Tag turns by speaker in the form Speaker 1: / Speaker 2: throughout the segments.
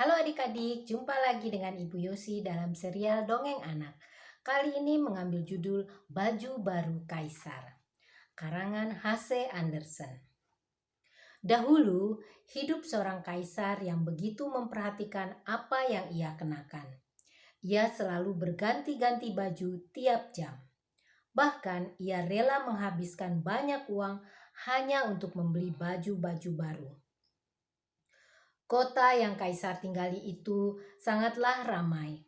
Speaker 1: Halo adik-adik, jumpa lagi dengan Ibu Yosi dalam serial Dongeng Anak. Kali ini mengambil judul Baju Baru Kaisar, karangan H.C. Andersen. Dahulu, hidup seorang kaisar yang begitu memperhatikan apa yang ia kenakan. Ia selalu berganti-ganti baju tiap jam. Bahkan ia rela menghabiskan banyak uang hanya untuk membeli baju-baju baru. Kota yang kaisar tinggali itu sangatlah ramai.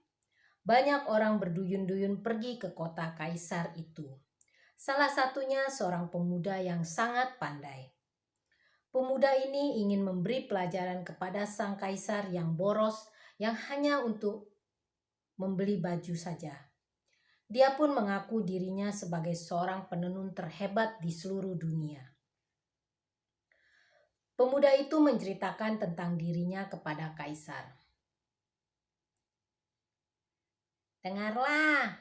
Speaker 1: Banyak orang berduyun-duyun pergi ke kota kaisar itu. Salah satunya seorang pemuda yang sangat pandai. Pemuda ini ingin memberi pelajaran kepada sang kaisar yang boros yang hanya untuk membeli baju saja. Dia pun mengaku dirinya sebagai seorang penenun terhebat di seluruh dunia. Pemuda itu menceritakan tentang dirinya kepada kaisar. Dengarlah,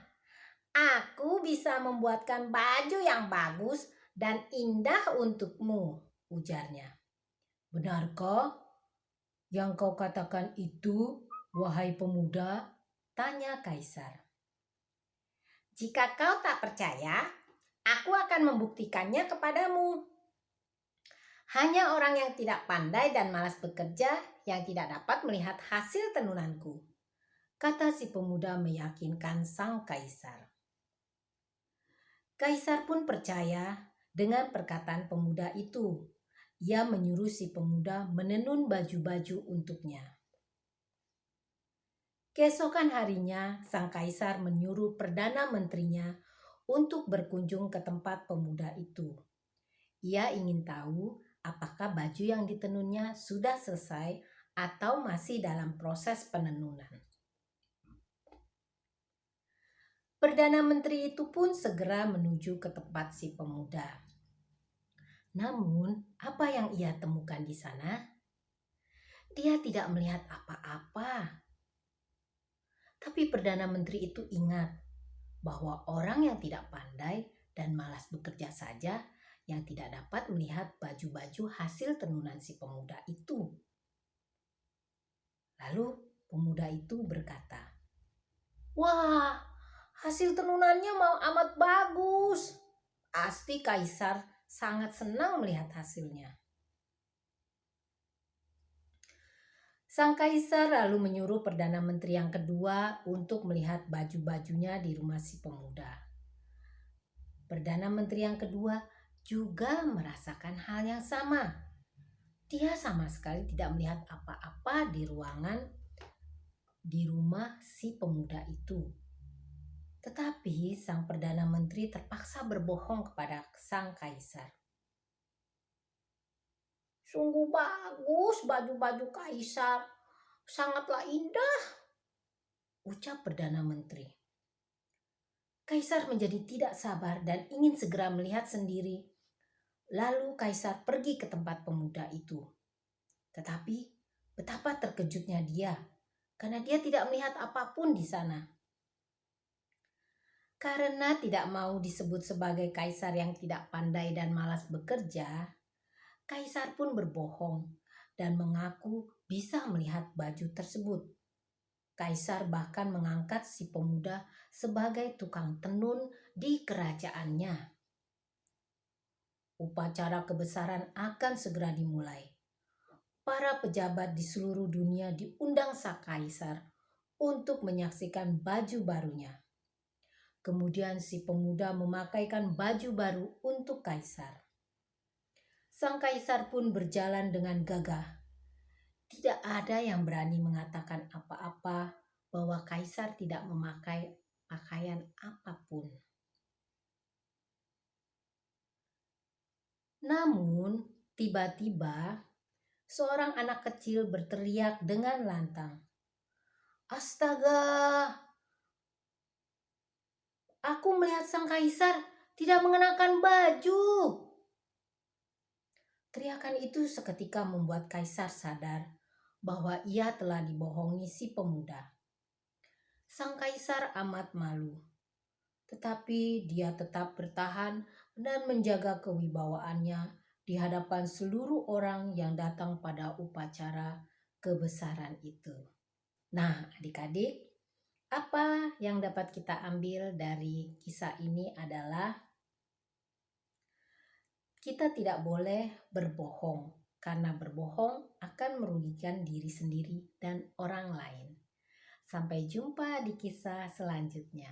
Speaker 1: aku bisa membuatkan baju yang bagus dan indah untukmu, ujarnya. Benarkah yang kau katakan itu, wahai pemuda? Tanya kaisar. Jika kau tak percaya, aku akan membuktikannya kepadamu. Hanya orang yang tidak pandai dan malas bekerja yang tidak dapat melihat hasil tenunanku, kata si pemuda meyakinkan sang kaisar. Kaisar pun percaya dengan perkataan pemuda itu. Ia menyuruh si pemuda menenun baju-baju untuknya. Keesokan harinya, sang kaisar menyuruh perdana menterinya untuk berkunjung ke tempat pemuda itu. Ia ingin tahu apakah baju yang ditenunnya sudah selesai atau masih dalam proses penenunan. Perdana Menteri itu pun segera menuju ke tempat si pemuda. Namun, apa yang ia temukan di sana? Dia tidak melihat apa-apa. Tapi Perdana Menteri itu ingat bahwa orang yang tidak pandai dan malas bekerja saja yang tidak dapat melihat baju-baju hasil tenunan si pemuda itu. Lalu pemuda itu berkata, "Wah, hasil tenunannya mau amat bagus." Pasti kaisar sangat senang melihat hasilnya. Sang kaisar lalu menyuruh Perdana Menteri yang kedua untuk melihat baju-bajunya di rumah si pemuda. Perdana Menteri yang kedua juga merasakan hal yang sama. Dia sama sekali tidak melihat apa-apa di ruangan di rumah si pemuda itu. Tetapi sang Perdana Menteri terpaksa berbohong kepada sang kaisar. Sungguh bagus baju-baju kaisar, sangatlah indah, ucap Perdana Menteri. Kaisar menjadi tidak sabar dan ingin segera melihat sendiri. Lalu kaisar pergi ke tempat pemuda itu. Tetapi betapa terkejutnya dia, karena dia tidak melihat apapun di sana. Karena tidak mau disebut sebagai kaisar yang tidak pandai dan malas bekerja, kaisar pun berbohong dan mengaku bisa melihat baju tersebut. Kaisar bahkan mengangkat si pemuda sebagai tukang tenun di kerajaannya. Upacara kebesaran akan segera dimulai. Para pejabat di seluruh dunia diundang sang kaisar untuk menyaksikan baju barunya. Kemudian si pemuda memakaikan baju baru untuk kaisar. Sang kaisar pun berjalan dengan gagah. Tidak ada yang berani mengatakan apa-apa bahwa kaisar tidak memakai pakaian apapun. Namun, tiba-tiba seorang anak kecil berteriak dengan lantang, "Astaga! Aku melihat sang kaisar tidak mengenakan baju." Teriakan itu seketika membuat kaisar sadar bahwa ia telah dibohongi si pemuda. Sang kaisar amat malu, tetapi dia tetap bertahan dan menjaga kewibawaannya di hadapan seluruh orang yang datang pada upacara kebesaran itu. Nah, adik-adik, apa yang dapat kita ambil dari kisah ini adalah kita tidak boleh berbohong, karena berbohong akan merugikan diri sendiri dan orang lain. Sampai jumpa di kisah selanjutnya.